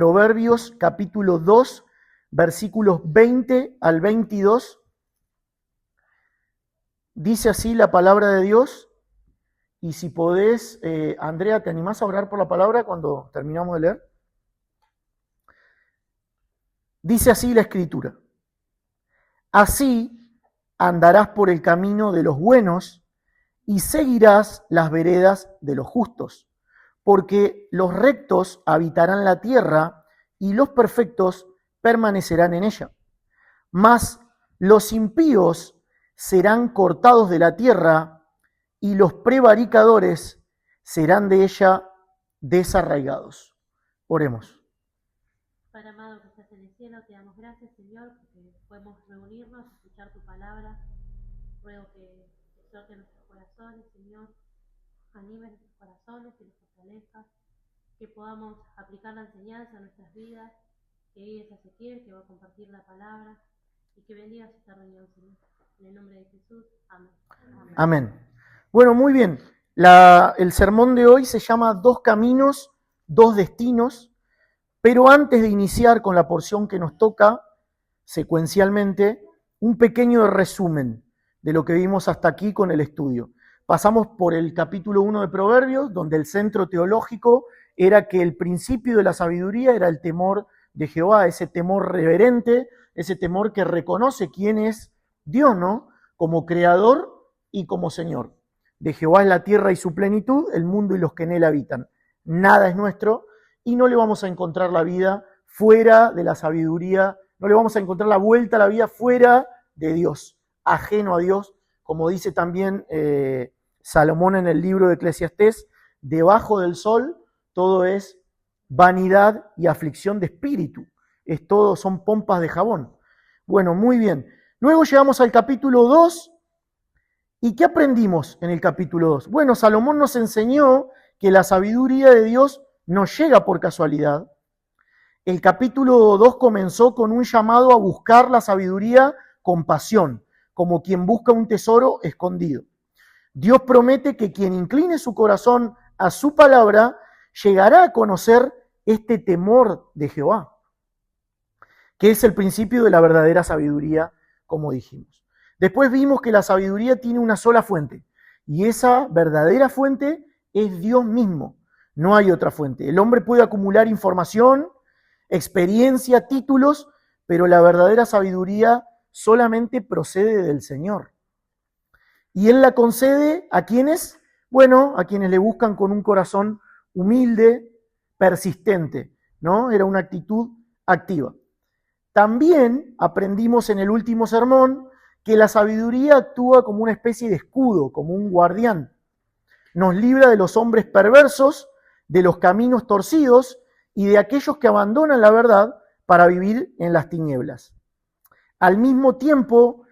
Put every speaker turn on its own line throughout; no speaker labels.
Proverbios capítulo 2, versículos 20 al 22. Dice así la palabra de Dios. Y si podés, Andrea, ¿te animás a orar por la palabra cuando terminamos de leer? Dice así la Escritura: así andarás por el camino de los buenos y seguirás las veredas de los justos, porque los rectos habitarán la tierra y los perfectos permanecerán en ella. Mas los impíos serán cortados de la tierra y los prevaricadores serán de ella desarraigados. Oremos.
Padre amado que estás en el cielo, te damos gracias, Señor, porque podemos reunirnos, escuchar tu palabra. Ruego que exhorte nuestros corazones, Señor, anime nuestros corazones y los fortalezca, que podamos aplicar la enseñanza a nuestras vidas, que hoy es Ezequiel, que va a compartir la palabra, y que bendigas esta reunión, Señor. En el nombre de Jesús, amén.
Amén. Bueno, muy bien. El sermón de hoy se llama Dos caminos, dos destinos, pero antes de iniciar con la porción que nos toca secuencialmente, un pequeño resumen de lo que vimos hasta aquí con el estudio. Pasamos por el capítulo 1 de Proverbios, donde el centro teológico era que el principio de la sabiduría era el temor de Jehová, ese temor reverente, ese temor que reconoce quién es Dios, ¿no? Como creador y como Señor. De Jehová es la tierra y su plenitud, el mundo y los que en él habitan. Nada es nuestro y no le vamos a encontrar la vida fuera de la sabiduría, no le vamos a encontrar la vuelta a la vida fuera de Dios, ajeno a Dios, como dice también Salomón en el libro de Eclesiastés: debajo del sol todo es vanidad y aflicción de espíritu, es todo, son pompas de jabón. Bueno, muy bien. Luego llegamos al capítulo 2. ¿Y qué aprendimos en el capítulo 2? Bueno, Salomón nos enseñó que la sabiduría de Dios no llega por casualidad. El capítulo 2 comenzó con un llamado a buscar la sabiduría con pasión, como quien busca un tesoro escondido. Dios promete que quien incline su corazón a su palabra llegará a conocer este temor de Jehová, que es el principio de la verdadera sabiduría, como dijimos. Después vimos que la sabiduría tiene una sola fuente, y esa verdadera fuente es Dios mismo. No hay otra fuente. El hombre puede acumular información, experiencia, títulos, pero la verdadera sabiduría solamente procede del Señor. Y Él la concede ¿a quiénes? Bueno, a quienes le buscan con un corazón humilde, persistente, ¿no? Era una actitud activa. También aprendimos en el último sermón que la sabiduría actúa como una especie de escudo, como un guardián. Nos libra de los hombres perversos, de los caminos torcidos y de aquellos que abandonan la verdad para vivir en las tinieblas. Al mismo tiempo,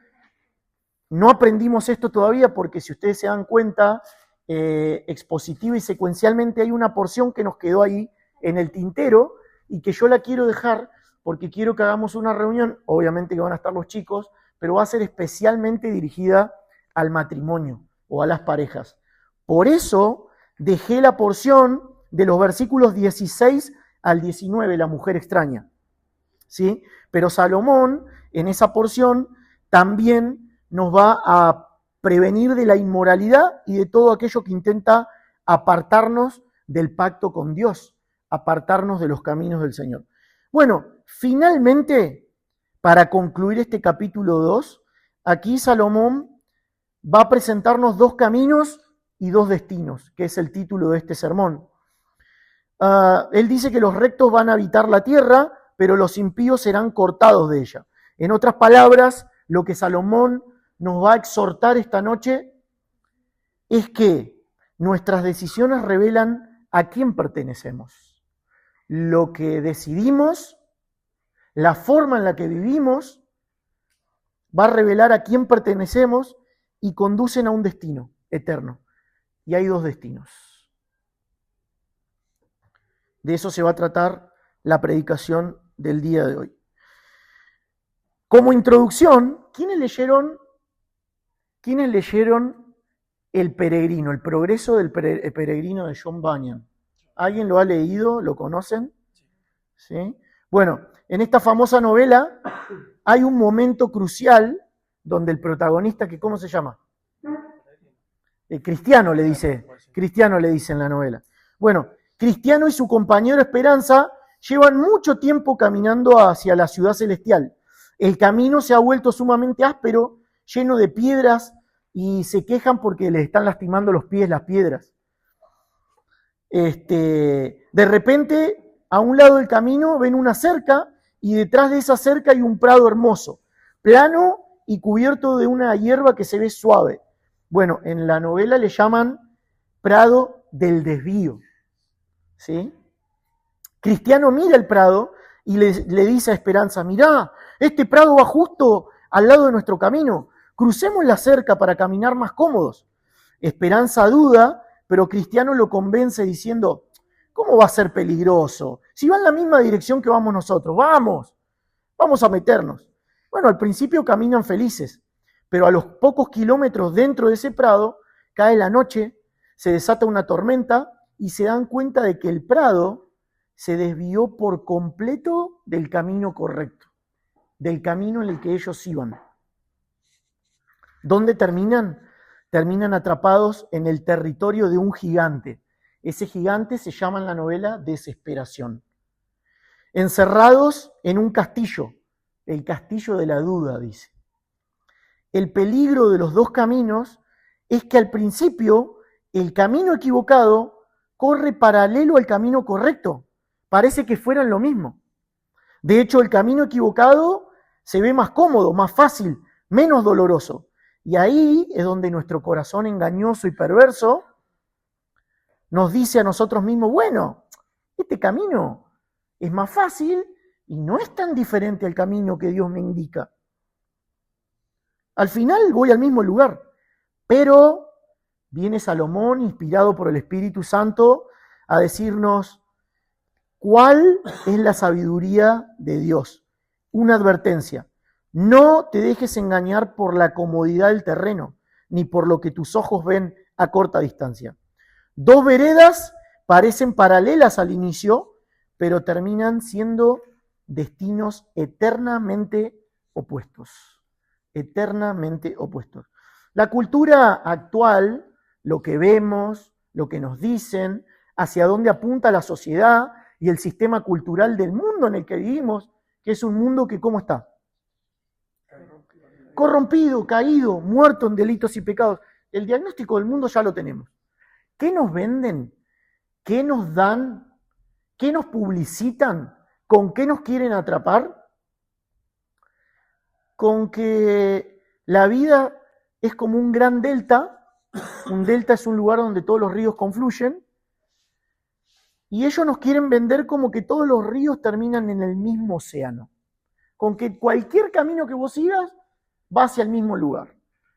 no aprendimos esto todavía porque si ustedes se dan cuenta, expositiva y secuencialmente hay una porción que nos quedó ahí en el tintero y que yo la quiero dejar porque quiero que hagamos una reunión, obviamente que van a estar los chicos, pero va a ser especialmente dirigida al matrimonio o a las parejas. Por eso dejé la porción de los versículos 16 al 19, la mujer extraña, ¿sí? Pero Salomón en esa porción también nos va a prevenir de la inmoralidad y de todo aquello que intenta apartarnos del pacto con Dios, apartarnos de los caminos del Señor. Bueno, finalmente, para concluir este capítulo 2, aquí Salomón va a presentarnos dos caminos y dos destinos, que es el título de este sermón. Él dice que los rectos van a habitar la tierra, pero los impíos serán cortados de ella. En otras palabras, lo que Salomón nos va a exhortar esta noche es que nuestras decisiones revelan a quién pertenecemos. Lo que decidimos, la forma en la que vivimos, va a revelar a quién pertenecemos y conducen a un destino eterno. Y hay dos destinos. De eso se va a tratar la predicación del día de hoy. Como introducción, ¿quiénes leyeron El Peregrino, el progreso del peregrino de John Bunyan? ¿Alguien lo ha leído? ¿Lo conocen? ¿Sí? Bueno, en esta famosa novela hay un momento crucial donde el protagonista, que ¿cómo se llama? Cristiano le dice en la novela. Bueno, Cristiano y su compañero Esperanza llevan mucho tiempo caminando hacia la ciudad celestial. El camino se ha vuelto sumamente áspero, lleno de piedras, y se quejan porque les están lastimando los pies las piedras. De repente, a un lado del camino ven una cerca, y detrás de esa cerca hay un prado hermoso, plano y cubierto de una hierba que se ve suave. Bueno, en la novela le llaman prado del desvío. ¿Sí? Cristiano mira el prado y le dice a Esperanza: mirá, este prado va justo al lado de nuestro camino, crucemos la cerca para caminar más cómodos. Esperanza duda, pero Cristiano lo convence diciendo: ¿cómo va a ser peligroso? Si va en la misma dirección que vamos nosotros, vamos a meternos. Bueno, al principio caminan felices, pero a los pocos kilómetros dentro de ese prado cae la noche, se desata una tormenta y se dan cuenta de que el prado se desvió por completo del camino correcto, del camino en el que ellos iban. ¿Dónde terminan? Terminan atrapados en el territorio de un gigante. Ese gigante se llama en la novela Desesperación. Encerrados en un castillo, el castillo de la duda, dice. El peligro de los dos caminos es que al principio el camino equivocado corre paralelo al camino correcto. Parece que fueran lo mismo. De hecho, el camino equivocado se ve más cómodo, más fácil, menos doloroso. Y ahí es donde nuestro corazón engañoso y perverso nos dice a nosotros mismos: bueno, este camino es más fácil y no es tan diferente al camino que Dios me indica. Al final voy al mismo lugar, pero viene Salomón, inspirado por el Espíritu Santo, a decirnos cuál es la sabiduría de Dios. Una advertencia: no te dejes engañar por la comodidad del terreno, ni por lo que tus ojos ven a corta distancia. Dos veredas parecen paralelas al inicio, pero terminan siendo destinos eternamente opuestos. Eternamente opuestos. La cultura actual, lo que vemos, lo que nos dicen, hacia dónde apunta la sociedad y el sistema cultural del mundo en el que vivimos, que es un mundo que ¿cómo está? Corrompido, caído, muerto en delitos y pecados. El diagnóstico del mundo ya lo tenemos. ¿Qué nos venden? ¿Qué nos dan? ¿Qué nos publicitan? ¿Con qué nos quieren atrapar? Con que la vida es como un gran delta. Un delta es un lugar donde todos los ríos confluyen. Y ellos nos quieren vender como que todos los ríos terminan en el mismo océano. Con que cualquier camino que vos sigas va hacia el mismo lugar.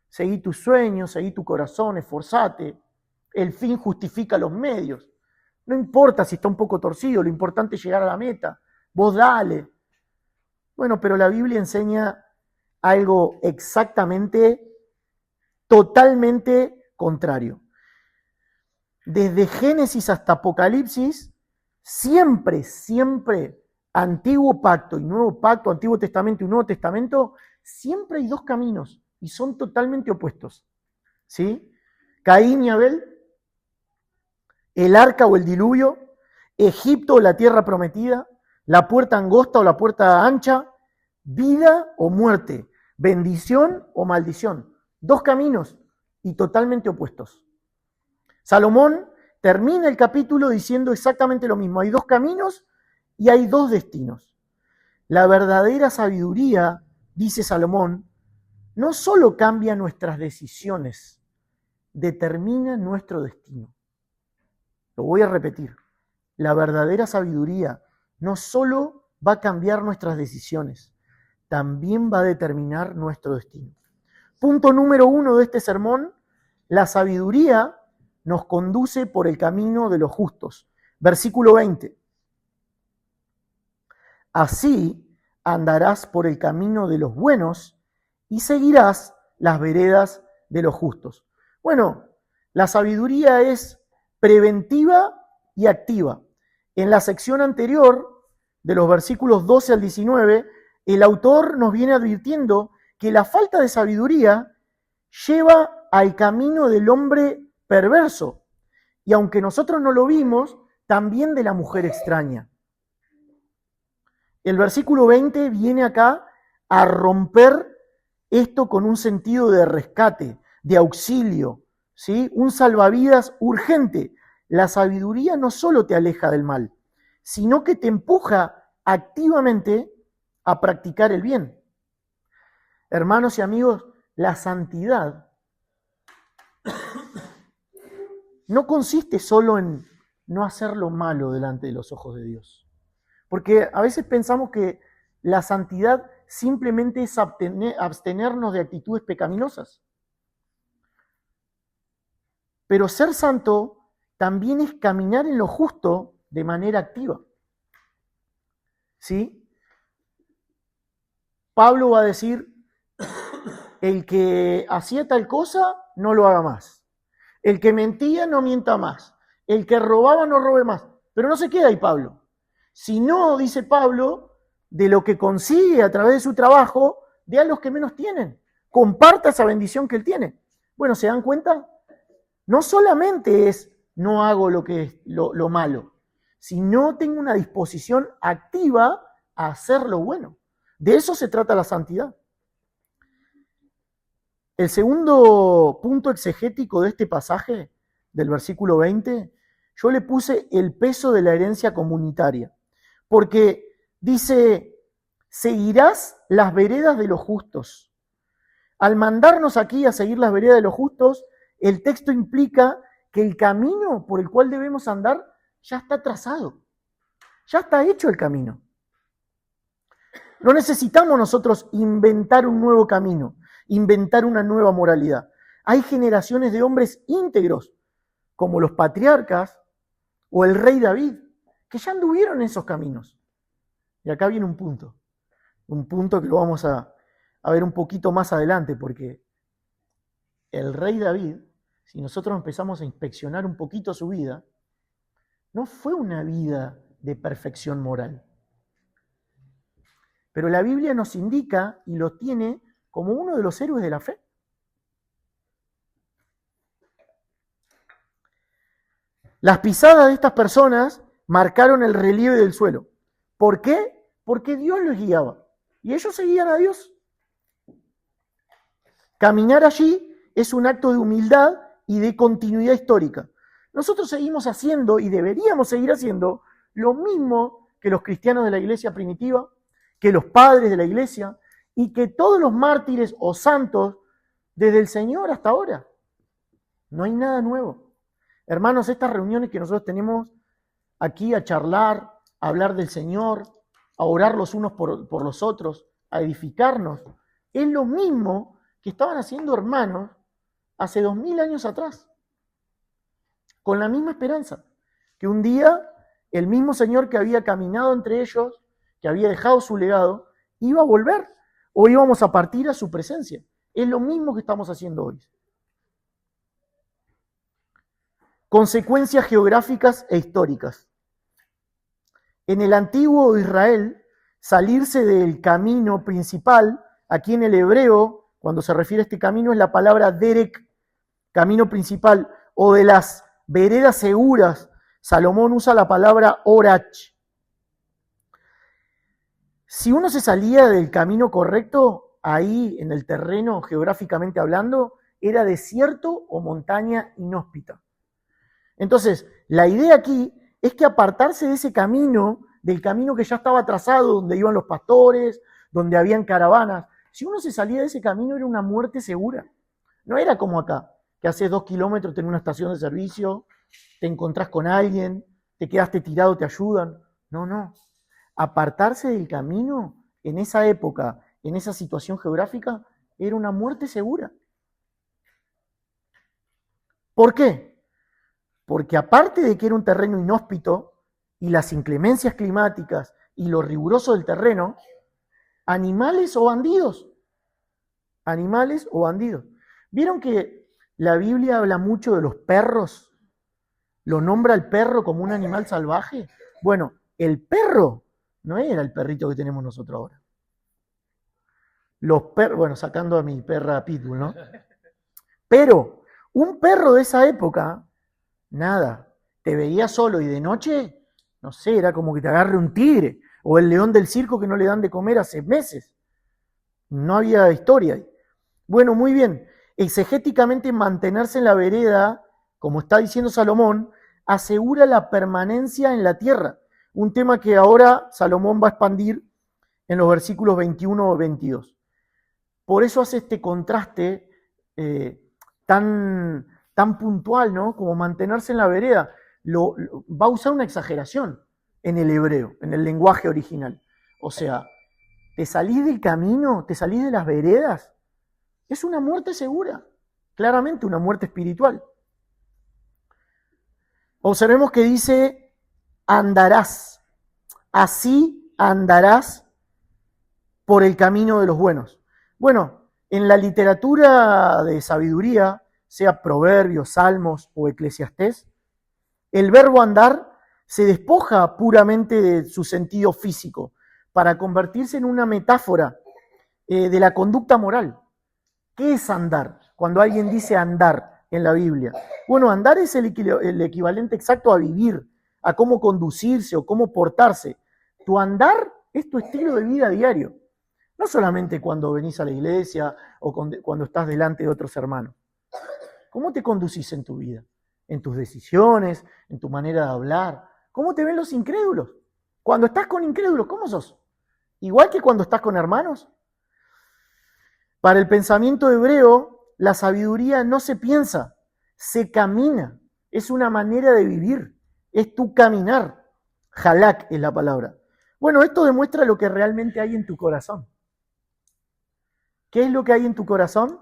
Seguí tus sueños, seguí tu corazón, esforzate. El fin justifica los medios. No importa si está un poco torcido, lo importante es llegar a la meta. Vos dale. Bueno, pero la Biblia enseña algo exactamente, totalmente contrario. Desde Génesis hasta Apocalipsis, siempre, Antiguo Pacto y Nuevo Pacto, Antiguo Testamento y Nuevo Testamento, siempre hay dos caminos y son totalmente opuestos. ¿Sí? Caín y Abel, el arca o el diluvio, Egipto o la tierra prometida, la puerta angosta o la puerta ancha, vida o muerte, bendición o maldición. Dos caminos y totalmente opuestos. Salomón termina el capítulo diciendo exactamente lo mismo. Hay dos caminos y hay dos destinos. La verdadera sabiduría, dice Salomón, no solo cambia nuestras decisiones, determina nuestro destino. Lo voy a repetir. La verdadera sabiduría no solo va a cambiar nuestras decisiones, también va a determinar nuestro destino. Punto número 1 de este sermón: la sabiduría nos conduce por el camino de los justos. Versículo 20. Así andarás por el camino de los buenos y seguirás las veredas de los justos. Bueno, la sabiduría es preventiva y activa. En la sección anterior de los versículos 12 al 19, el autor nos viene advirtiendo que la falta de sabiduría lleva al camino del hombre perverso, y aunque nosotros no lo vimos, también de la mujer extraña. El versículo 20 viene acá a romper esto con un sentido de rescate, de auxilio, ¿sí? Un salvavidas urgente. La sabiduría no solo te aleja del mal, sino que te empuja activamente a practicar el bien. Hermanos y amigos, la santidad no consiste solo en no hacer lo malo delante de los ojos de Dios. Porque a veces pensamos que la santidad simplemente es abstenernos de actitudes pecaminosas. Pero ser santo también es caminar en lo justo de manera activa. ¿Sí? Pablo va a decir, el que hacía tal cosa, no lo haga más. El que mentía, no mienta más. El que robaba, no robe más. Pero no se queda ahí Pablo. Si no, dice Pablo, de lo que consigue a través de su trabajo, dé a los que menos tienen. Comparta esa bendición que él tiene. Bueno, ¿se dan cuenta? No solamente es no hago lo malo, sino tengo una disposición activa a hacer lo bueno. De eso se trata la santidad. El segundo punto exegético de este pasaje, del versículo 20, yo le puse el peso de la herencia comunitaria. Porque dice, seguirás las veredas de los justos. Al mandarnos aquí a seguir las veredas de los justos, el texto implica que el camino por el cual debemos andar ya está trazado. Ya está hecho el camino. No necesitamos nosotros inventar un nuevo camino, inventar una nueva moralidad. Hay generaciones de hombres íntegros, como los patriarcas o el rey David, que ya anduvieron en esos caminos. Y acá viene un punto que lo vamos a ver un poquito más adelante, porque el rey David, si nosotros empezamos a inspeccionar un poquito su vida, no fue una vida de perfección moral. Pero la Biblia nos indica y lo tiene como uno de los héroes de la fe. Las pisadas de estas personas marcaron el relieve del suelo. ¿Por qué? Porque Dios los guiaba y ellos seguían a Dios. Caminar allí es un acto de humildad y de continuidad histórica. Nosotros seguimos haciendo y deberíamos seguir haciendo lo mismo que los cristianos de la iglesia primitiva, que los padres de la iglesia y que todos los mártires o santos desde el Señor hasta ahora. No hay nada nuevo. Hermanos, estas reuniones que nosotros tenemos aquí a charlar, a hablar del Señor, a orar los unos por los otros, a edificarnos, es lo mismo que estaban haciendo hermanos hace 2000 años atrás, con la misma esperanza, que un día el mismo Señor que había caminado entre ellos, que había dejado su legado, iba a volver o íbamos a partir a su presencia. Es lo mismo que estamos haciendo hoy. Consecuencias geográficas e históricas. En el antiguo Israel, salirse del camino principal, aquí en el hebreo, cuando se refiere a este camino, es la palabra derek, camino principal, o de las veredas seguras. Salomón usa la palabra orach. Si uno se salía del camino correcto, ahí en el terreno, geográficamente hablando, era desierto o montaña inhóspita. Entonces, la idea aquí es que apartarse de ese camino, del camino que ya estaba trazado, donde iban los pastores, donde habían caravanas, si uno se salía de ese camino era una muerte segura. No era como acá, que haces 2 kilómetros, tenés una estación de servicio, te encontrás con alguien, te quedaste tirado, te ayudan. No. Apartarse del camino en esa época, en esa situación geográfica, era una muerte segura. ¿Por qué? Porque aparte de que era un terreno inhóspito y las inclemencias climáticas y lo riguroso del terreno, animales o bandidos. ¿Vieron que la Biblia habla mucho de los perros? ¿Lo nombra el perro como un animal salvaje? Bueno, el perro No era el perrito que tenemos nosotros ahora. Los perros, bueno, sacando a mi perra Pitbull, ¿no? Pero un perro de esa época, nada, te veía solo y de noche, no sé, era como que te agarre un tigre o el león del circo que no le dan de comer hace meses. No había historia ahí. Bueno, muy bien. Exegéticamente mantenerse en la vereda, como está diciendo Salomón, asegura la permanencia en la tierra. Un tema que ahora Salomón va a expandir en los versículos 21 o 22. Por eso hace este contraste tan puntual, ¿no? Como mantenerse en la vereda. Va a usar una exageración en el hebreo, en el lenguaje original. O sea, te salís del camino, te salís de las veredas, es una muerte segura, claramente una muerte espiritual. Observemos que dice, andarás, así andarás por el camino de los buenos. Bueno, en la literatura de sabiduría, sea Proverbios, Salmos o Eclesiastés, el verbo andar se despoja puramente de su sentido físico para convertirse en una metáfora de la conducta moral. ¿Qué es andar? Cuando alguien dice andar en la Biblia. Bueno, andar es el equivalente exacto a vivir, a cómo conducirse o cómo portarse. Tu andar es tu estilo de vida diario. No solamente cuando venís a la iglesia o cuando estás delante de otros hermanos. ¿Cómo te conducís en tu vida? En tus decisiones, en tu manera de hablar. ¿Cómo te ven los incrédulos? Cuando estás con incrédulos, ¿cómo sos? Igual que cuando estás con hermanos. Para el pensamiento hebreo, la sabiduría no se piensa, se camina. Es una manera de vivir, es tu caminar. Halak es la palabra. Bueno, esto demuestra lo que realmente hay en tu corazón. ¿Qué es lo que hay en tu corazón?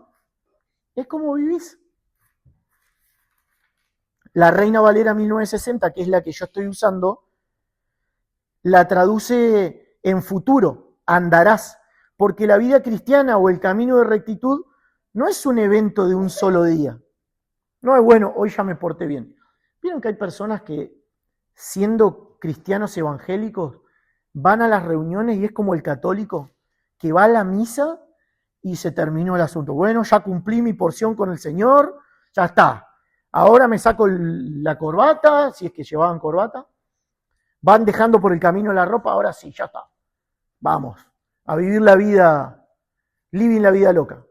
Es cómo vivís. La Reina Valera 1960, que es la que yo estoy usando, la traduce en futuro, andarás, porque la vida cristiana o el camino de rectitud no es un evento de un solo día. No es bueno, hoy ya me porté bien. Vieron que hay personas que, siendo cristianos evangélicos, van a las reuniones y es como el católico que va a la misa y se terminó el asunto. Bueno, ya cumplí mi porción con el Señor, ya está. Ahora me saco la corbata, si es que llevaban corbata. Van dejando por el camino la ropa, ahora sí, ya está. Vamos, a vivir la vida, living la vida loca.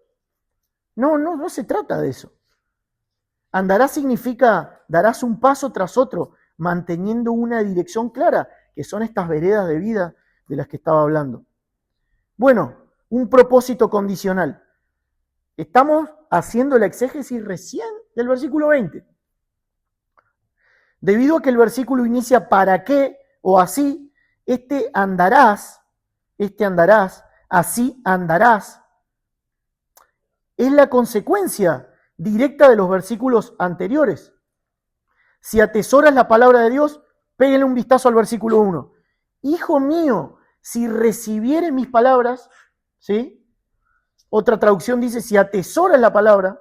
No se trata de eso. Andarás significa, darás un paso tras otro, manteniendo una dirección clara, que son estas veredas de vida de las que estaba hablando. Bueno, un propósito condicional. Estamos haciendo la exégesis recién del versículo 20. Debido a que el versículo inicia para qué o así, este andarás, así andarás, es la consecuencia directa de los versículos anteriores. Si atesoras la palabra de Dios, péguenle un vistazo al versículo 1. Hijo mío, si recibieres mis palabras, ¿sí? Otra traducción dice, si atesoras la palabra.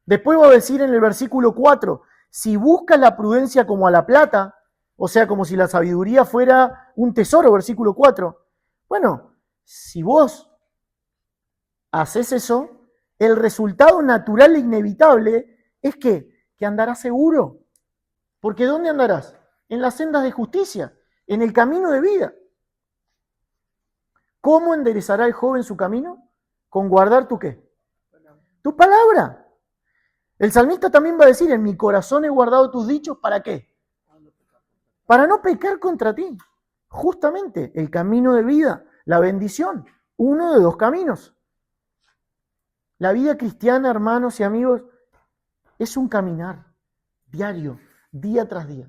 Después va a decir en el versículo 4, si buscas la prudencia como a la plata, o sea, como si la sabiduría fuera un tesoro, versículo 4. Bueno, si vos haces eso, el resultado natural e inevitable es que andarás seguro. Porque ¿dónde andarás? En las sendas de justicia, en el camino de vida. ¿Cómo enderezará el joven su camino? Con guardar tu ¿qué? Tu palabra. El salmista también va a decir, en mi corazón he guardado tus dichos, ¿para qué? Para no pecar contra ti. Justamente, el camino de vida, la bendición, uno de dos caminos. La vida cristiana, hermanos y amigos, es un caminar diario, día tras día.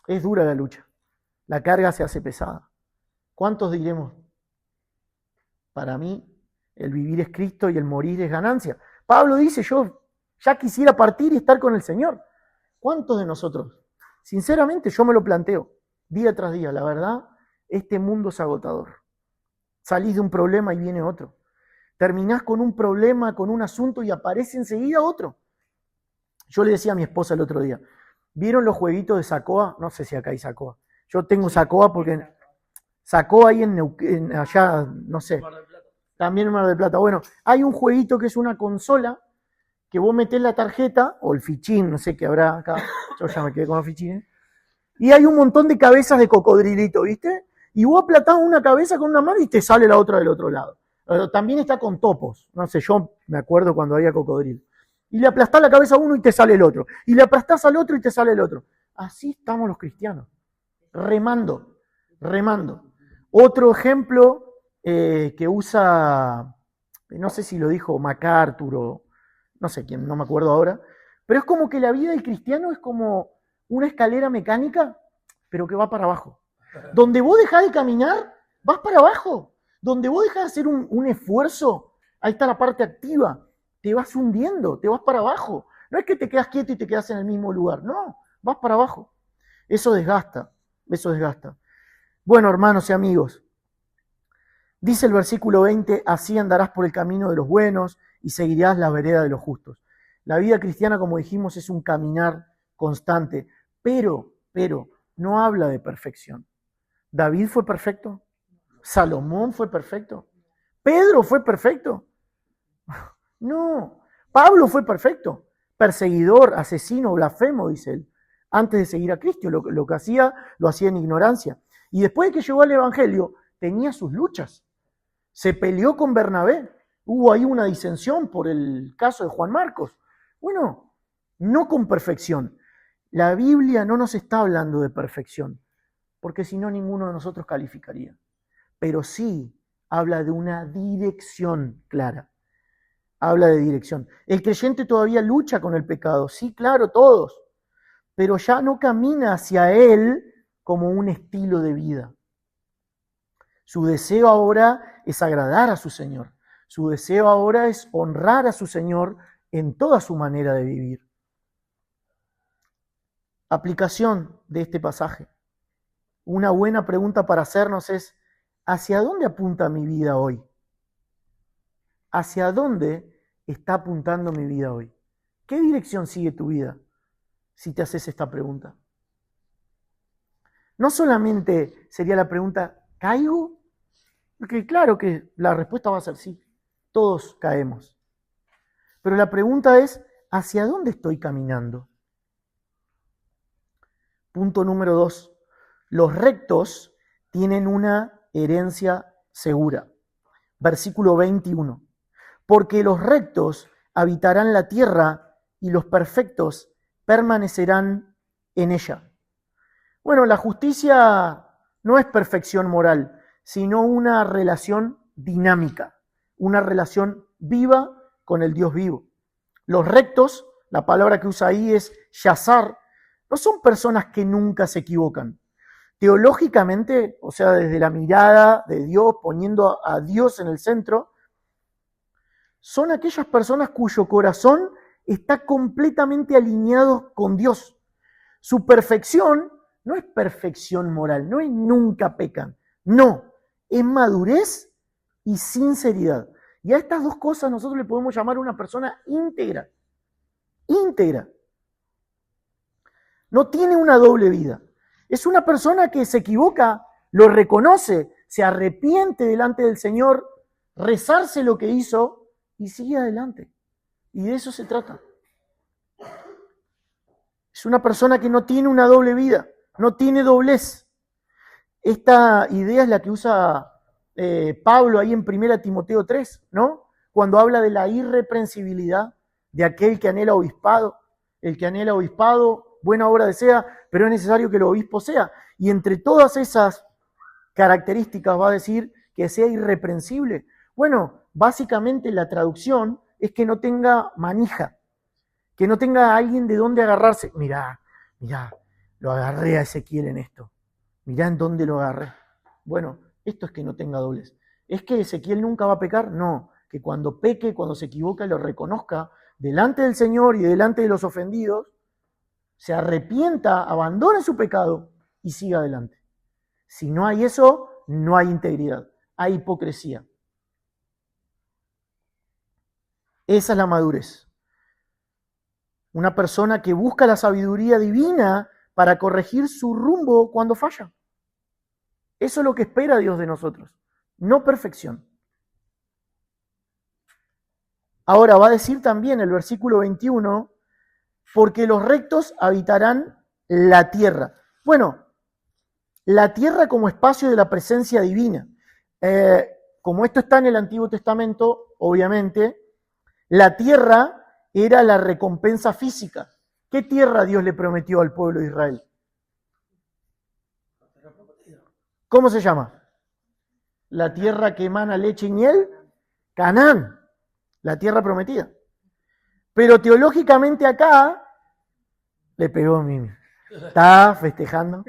Es dura la lucha. La carga se hace pesada. ¿Cuántos diremos? Para mí, el vivir es Cristo y el morir es ganancia. Pablo dice, yo ya quisiera partir y estar con el Señor. ¿Cuántos de nosotros? Sinceramente, yo me lo planteo, día tras día. La verdad, este mundo es agotador. Salís de un problema y viene otro. Terminás con un problema, con un asunto y aparece enseguida otro. Yo le decía a mi esposa el otro día, ¿vieron los jueguitos de Sacoa? No sé si acá hay Sacoa. Yo tengo Sacoa porque Sacó ahí allá, no sé, también en Mar del Plata. Bueno, hay un jueguito que es una consola que vos metés la tarjeta, o el fichín, no sé qué habrá acá, yo ya me quedé con los fichines, y hay un montón de cabezas de cocodrilito, ¿viste? Y vos aplatás una cabeza con una mano y te sale la otra del otro lado. También está con topos, no sé, yo me acuerdo cuando había cocodrilo. Y le aplastás la cabeza a uno y te sale el otro. Y le aplastás al otro y te sale el otro. Así estamos los cristianos, remando, remando. Otro ejemplo que usa, no sé si lo dijo MacArthur o no sé quién, no me acuerdo ahora, pero es como que la vida del cristiano es como una escalera mecánica, pero que va para abajo. Donde vos dejás de caminar, vas para abajo. Donde vos dejás de hacer un esfuerzo, ahí está la parte activa, te vas hundiendo, te vas para abajo. No es que te quedas quieto y te quedas en el mismo lugar, no, vas para abajo. Eso desgasta, eso desgasta. Bueno, hermanos y amigos, dice el versículo 20, así andarás por el camino de los buenos y seguirás la vereda de los justos. La vida cristiana, como dijimos, es un caminar constante, pero, no habla de perfección. ¿David fue perfecto? ¿Salomón fue perfecto? ¿Pedro fue perfecto? No. ¿Pablo fue perfecto? Perseguidor, asesino, blasfemo, dice él, antes de seguir a Cristo. Lo que hacía, lo hacía en ignorancia. Y después de que llegó al Evangelio, tenía sus luchas. Se peleó con Bernabé. Hubo ahí una disensión por el caso de Juan Marcos. Bueno, no con perfección. La Biblia no nos está hablando de perfección, porque si no ninguno de nosotros calificaría. Pero sí habla de una dirección clara. Habla de dirección. El creyente todavía lucha con el pecado, sí, claro, todos, pero ya no camina hacia él como un estilo de vida. Su deseo ahora es agradar a su Señor. Su deseo ahora es honrar a su Señor en toda su manera de vivir. Aplicación de este pasaje. Una buena pregunta para hacernos es, ¿hacia dónde apunta mi vida hoy? ¿Hacia dónde está apuntando mi vida hoy? ¿Qué dirección sigue tu vida si te haces esta pregunta? No solamente sería la pregunta, ¿caigo? Porque claro que la respuesta va a ser sí, todos caemos. Pero la pregunta es, ¿hacia dónde estoy caminando? Punto número 2. Los rectos tienen una herencia segura. Versículo 21. Porque los rectos habitarán la tierra y los perfectos permanecerán en ella. Bueno, la justicia no es perfección moral, sino una relación dinámica, una relación viva con el Dios vivo. Los rectos, la palabra que usa ahí es yazar, no son personas que nunca se equivocan. Teológicamente, o sea, desde la mirada de Dios, poniendo a Dios en el centro, son aquellas personas cuyo corazón está completamente alineado con Dios. Su perfección no es perfección moral, no es nunca pecan, no, es madurez y sinceridad. Y a estas dos cosas nosotros le podemos llamar una persona íntegra, íntegra. No tiene una doble vida. Es una persona que se equivoca, lo reconoce, se arrepiente delante del Señor, rezarse lo que hizo y sigue adelante. Y de eso se trata. Es una persona que no tiene una doble vida, no tiene doblez. Esta idea es la que usa Pablo ahí en 1 Timoteo 3, ¿no? Cuando habla de la irreprensibilidad de aquel que anhela obispado. El que anhela obispado, buena obra desea, pero es necesario que el obispo sea. Y entre todas esas características va a decir que sea irreprensible. Bueno, básicamente la traducción es que no tenga manija, que no tenga alguien de dónde agarrarse. Mirá, lo agarré a Ezequiel en esto. Mirá en dónde lo agarré. Bueno, esto es que no tenga doblez. ¿Es que Ezequiel nunca va a pecar? No, que cuando peque, cuando se equivoca, lo reconozca delante del Señor y delante de los ofendidos, se arrepienta, abandone su pecado y siga adelante. Si no hay eso, no hay integridad, hay hipocresía. Esa es la madurez. Una persona que busca la sabiduría divina para corregir su rumbo cuando falla. Eso es lo que espera Dios de nosotros, no perfección. Ahora va a decir también el versículo 21, porque los rectos habitarán la tierra. Bueno, la tierra como espacio de la presencia divina. Como esto está en el Antiguo Testamento, obviamente, la tierra era la recompensa física. ¿Qué tierra Dios le prometió al pueblo de Israel? ¿Cómo se llama? La tierra que emana leche y miel, Canaán, la tierra prometida. Pero teológicamente acá, le pegó a mí, está festejando.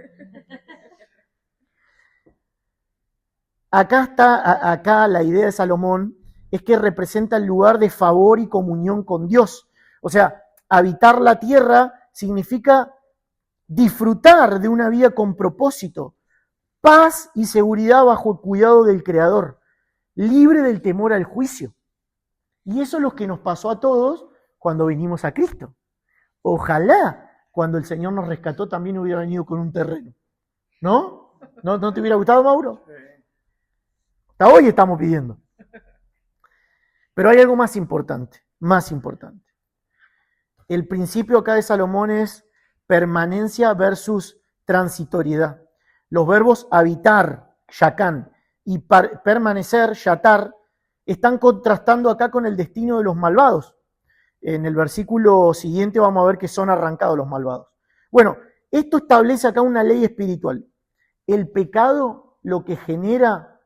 Acá la idea de Salomón es que representa el lugar de favor y comunión con Dios. O sea, habitar la tierra significa disfrutar de una vida con propósito, paz y seguridad bajo el cuidado del Creador, libre del temor al juicio. Y eso es lo que nos pasó a todos cuando vinimos a Cristo. Ojalá cuando el Señor nos rescató también hubiera venido con un terreno. ¿No? ¿No te hubiera gustado, Mauro? Hasta hoy estamos pidiendo. Pero hay algo más importante, más importante. El principio acá de Salomón es permanencia versus transitoriedad. Los verbos habitar, shakán, y permanecer, shatar, están contrastando acá con el destino de los malvados. En el versículo siguiente vamos a ver que son arrancados los malvados. Bueno, esto establece acá una ley espiritual. El pecado lo que genera,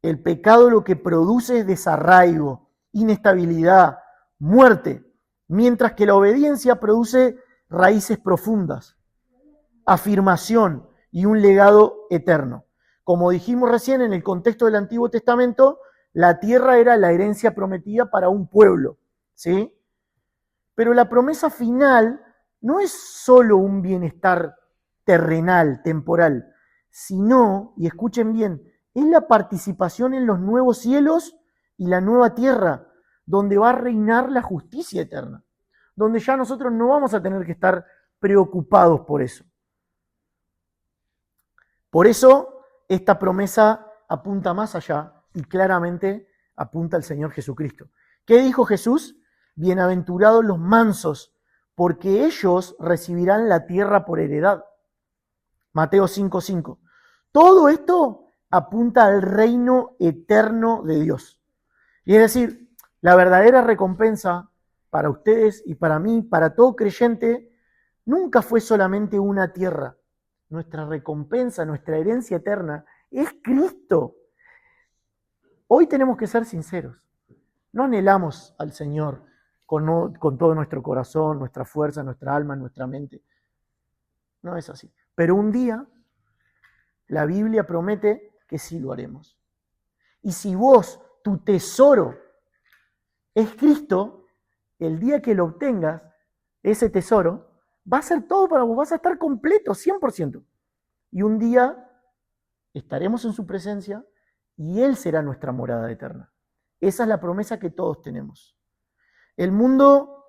el pecado lo que produce es desarraigo, inestabilidad, muerte, mientras que la obediencia produce raíces profundas, afirmación y un legado eterno. Como dijimos recién, en el contexto del Antiguo Testamento, la tierra era la herencia prometida para un pueblo, ¿sí? Pero la promesa final no es solo un bienestar terrenal, temporal, sino, y escuchen bien, es la participación en los nuevos cielos y la nueva tierra, donde va a reinar la justicia eterna, donde ya nosotros no vamos a tener que estar preocupados por eso. Por eso, esta promesa apunta más allá y claramente apunta al Señor Jesucristo. ¿Qué dijo Jesús? Bienaventurados los mansos, porque ellos recibirán la tierra por heredad. Mateo 5:5. Todo esto apunta al reino eterno de Dios. Y es decir, la verdadera recompensa para ustedes y para mí, para todo creyente, nunca fue solamente una tierra. Nuestra recompensa, nuestra herencia eterna es Cristo. Hoy tenemos que ser sinceros. No anhelamos al Señor con todo nuestro corazón, nuestra fuerza, nuestra alma, nuestra mente. No es así. Pero un día la Biblia promete que sí lo haremos. Y si vos, tu tesoro es Cristo, el día que lo obtengas, ese tesoro, va a ser todo para vos, vas a estar completo, 100%. Y un día estaremos en su presencia y Él será nuestra morada eterna. Esa es la promesa que todos tenemos. El mundo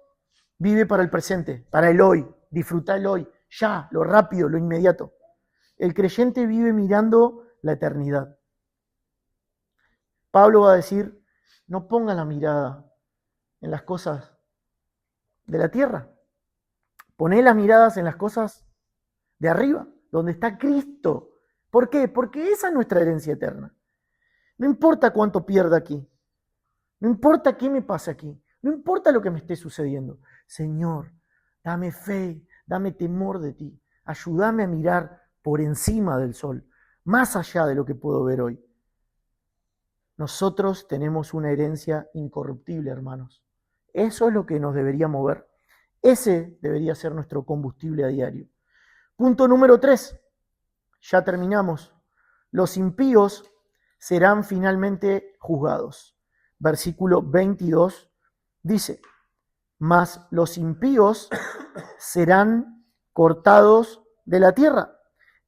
vive para el presente, para el hoy, disfruta el hoy, ya, lo rápido, lo inmediato. El creyente vive mirando la eternidad. Pablo va a decir, no ponga la mirada en las cosas de la tierra. Poné las miradas en las cosas de arriba, donde está Cristo. ¿Por qué? Porque esa es nuestra herencia eterna. No importa cuánto pierda aquí. No importa qué me pase aquí. No importa lo que me esté sucediendo. Señor, dame fe, dame temor de ti. Ayúdame a mirar por encima del sol, más allá de lo que puedo ver hoy. Nosotros tenemos una herencia incorruptible, hermanos. Eso es lo que nos debería mover. Ese debería ser nuestro combustible a diario. Punto número 3. Ya terminamos. Los impíos serán finalmente juzgados. Versículo 22 dice, mas los impíos serán cortados de la tierra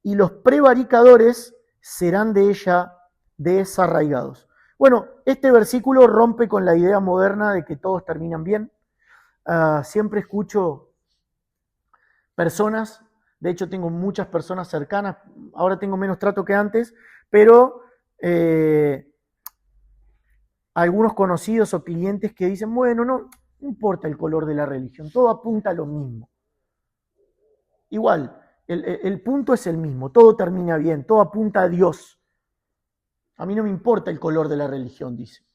y los prevaricadores serán de ella desarraigados. Bueno, este versículo rompe con la idea moderna de que todos terminan bien. Siempre escucho personas De hecho, tengo muchas personas cercanas, ahora tengo menos trato que antes, pero algunos conocidos o clientes que dicen, bueno, no importa el color de la religión, todo apunta a lo mismo. Igual, el punto es el mismo, todo termina bien, todo apunta a Dios. A mí no me importa el color de la religión, dice.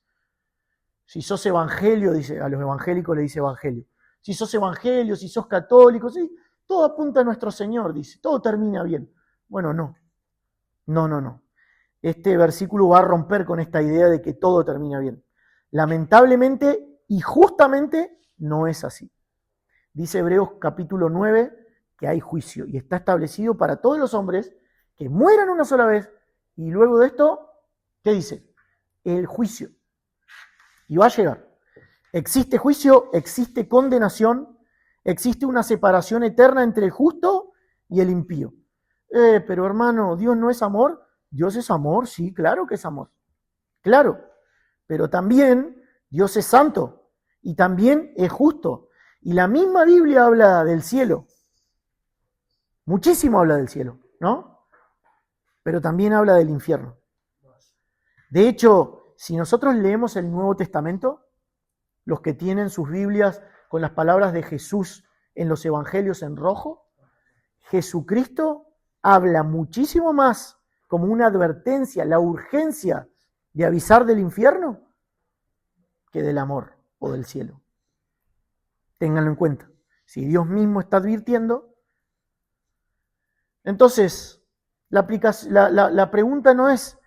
Si sos evangelio, dice, a los evangélicos le dice evangelio. Si sos evangelio, si sos católico, sí, todo apunta a nuestro Señor, dice, todo termina bien. Bueno, no. Este versículo va a romper con esta idea de que todo termina bien. Lamentablemente y justamente no es así. Dice Hebreos capítulo 9 que hay juicio y está establecido para todos los hombres que mueran una sola vez y luego de esto, ¿qué dice? El juicio. Y va a llegar. Existe juicio, existe condenación, existe una separación eterna entre el justo y el impío. Pero hermano, ¿Dios no es amor? Dios es amor, sí, claro que es amor. Claro. Pero también Dios es santo y también es justo. Y la misma Biblia habla del cielo. Muchísimo habla del cielo, ¿no? Pero también habla del infierno. De hecho, si nosotros leemos el Nuevo Testamento, los que tienen sus Biblias con las palabras de Jesús en los evangelios en rojo, Jesucristo habla muchísimo más como una advertencia, la urgencia de avisar del infierno, que del amor o del cielo. Ténganlo en cuenta. Si Dios mismo está advirtiendo, entonces la pregunta no es,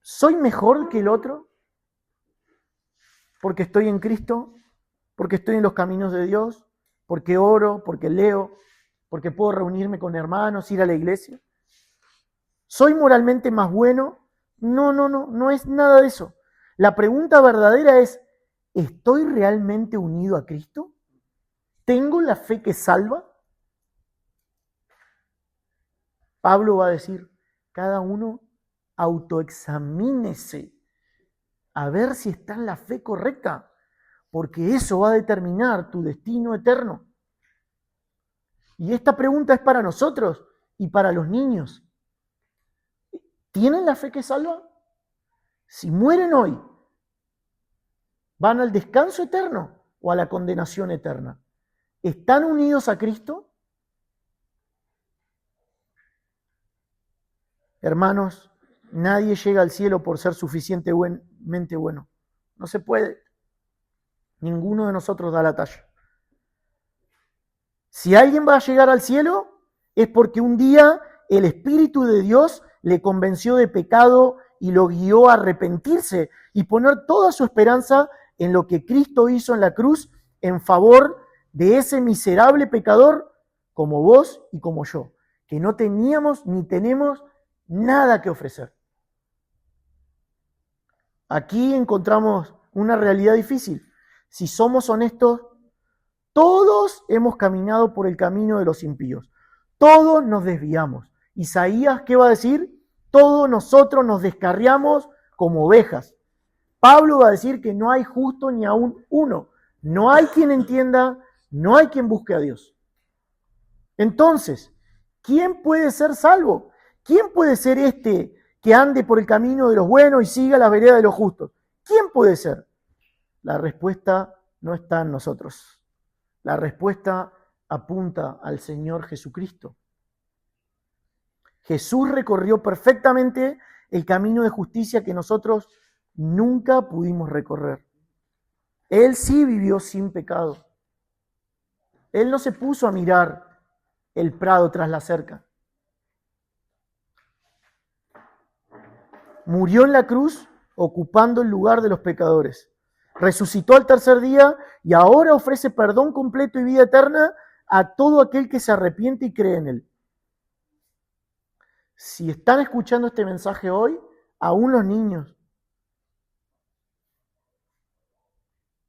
¿soy mejor que el otro? Porque estoy en Cristo, porque estoy en los caminos de Dios, porque oro, porque leo, porque puedo reunirme con hermanos, ir a la iglesia. ¿Soy moralmente más bueno? No es nada de eso. La pregunta verdadera es, ¿estoy realmente unido a Cristo? ¿Tengo la fe que salva? Pablo va a decir, cada uno autoexamínese a ver si está en la fe correcta, porque eso va a determinar tu destino eterno. Y esta pregunta es para nosotros y para los niños. ¿Tienen la fe que salva? Si mueren hoy, ¿van al descanso eterno o a la condenación eterna? ¿Están unidos a Cristo? Hermanos, nadie llega al cielo por ser suficientemente bueno. No se puede. Ninguno de nosotros da la talla. Si alguien va a llegar al cielo, es porque un día el Espíritu de Dios le convenció de pecado y lo guió a arrepentirse y poner toda su esperanza en lo que Cristo hizo en la cruz en favor de ese miserable pecador como vos y como yo, que no teníamos ni tenemos nada que ofrecer. Aquí encontramos una realidad difícil. Si somos honestos, todos hemos caminado por el camino de los impíos. Todos nos desviamos. Isaías, ¿qué va a decir? Todos nosotros nos descarriamos como ovejas. Pablo va a decir que no hay justo ni aún uno. No hay quien entienda, no hay quien busque a Dios. Entonces, ¿quién puede ser salvo? ¿Quién puede ser este que ande por el camino de los buenos y siga la vereda de los justos? ¿Quién puede ser? La respuesta no está en nosotros. La respuesta apunta al Señor Jesucristo. Jesús recorrió perfectamente el camino de justicia que nosotros nunca pudimos recorrer. Él sí vivió sin pecado. Él no se puso a mirar el prado tras la cerca. Murió en la cruz ocupando el lugar de los pecadores. Resucitó al tercer día y ahora ofrece perdón completo y vida eterna a todo aquel que se arrepiente y cree en Él. Si están escuchando este mensaje hoy, aún los niños,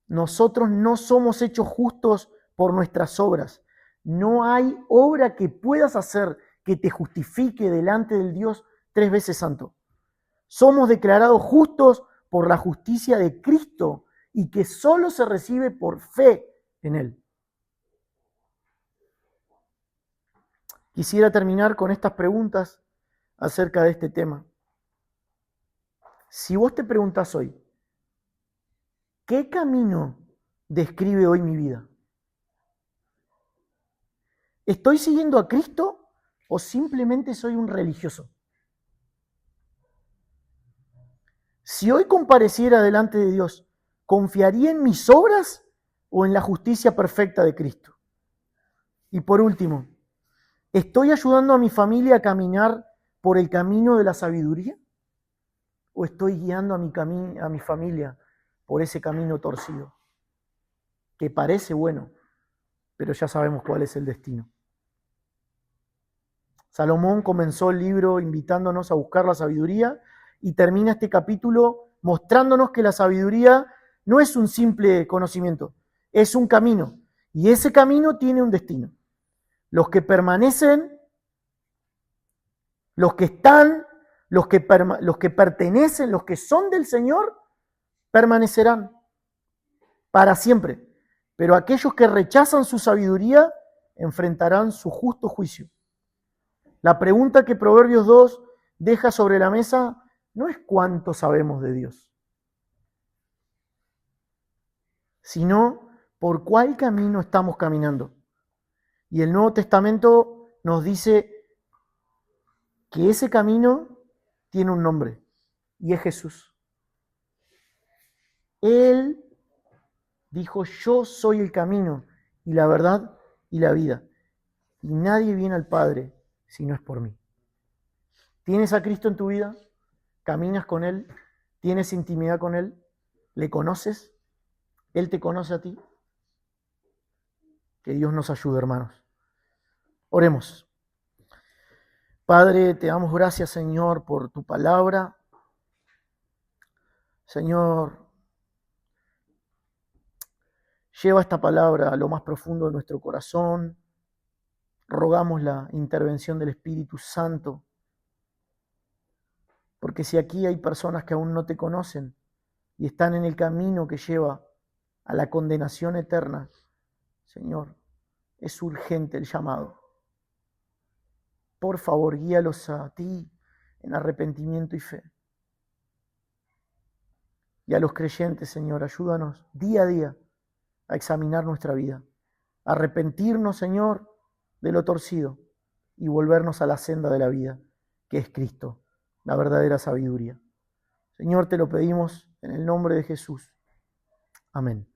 nosotros no somos hechos justos por nuestras obras. No hay obra que puedas hacer que te justifique delante del Dios 3 veces santo. Somos declarados justos por la justicia de Cristo y que solo se recibe por fe en Él. quisiera terminar con estas preguntas acerca de este tema. Si vos te preguntás hoy, ¿qué camino describe hoy mi vida? ¿Estoy siguiendo a Cristo o simplemente soy un religioso? Si hoy compareciera delante de Dios, ¿confiaría en mis obras o en la justicia perfecta de Cristo? Y por último, ¿estoy ayudando a mi familia a caminar por el camino de la sabiduría? ¿O estoy guiando a mi familia por ese camino torcido? Que parece bueno, pero ya sabemos cuál es el destino. Salomón comenzó el libro invitándonos a buscar la sabiduría y termina este capítulo mostrándonos que la sabiduría no es un simple conocimiento, es un camino. Y ese camino tiene un destino. Los que permanecen, los que están, los que pertenecen, los que son del Señor, permanecerán para siempre. Pero aquellos que rechazan su sabiduría enfrentarán su justo juicio. La pregunta que Proverbios 2 deja sobre la mesa no es cuánto sabemos de Dios, sino por cuál camino estamos caminando. Y el Nuevo Testamento nos dice que ese camino tiene un nombre, y es Jesús. Él dijo, yo soy el camino y la verdad y la vida, y nadie viene al Padre si no es por mí. ¿Tienes a Cristo en tu vida? ¿Caminas con Él? ¿Tienes intimidad con Él? ¿Le conoces? ¿Él te conoce a ti? Que Dios nos ayude, hermanos. Oremos. Padre, te damos gracias, Señor, por tu palabra. Señor, lleva esta palabra a lo más profundo de nuestro corazón. Rogamos la intervención del Espíritu Santo. Porque si aquí hay personas que aún no te conocen y están en el camino que lleva a la condenación eterna, Señor, es urgente el llamado. Por favor, guíalos a ti en arrepentimiento y fe. Y a los creyentes, Señor, ayúdanos día a día a examinar nuestra vida, a arrepentirnos, Señor, de lo torcido y volvernos a la senda de la vida, que es Cristo, la verdadera sabiduría. Señor, te lo pedimos en el nombre de Jesús. Amén.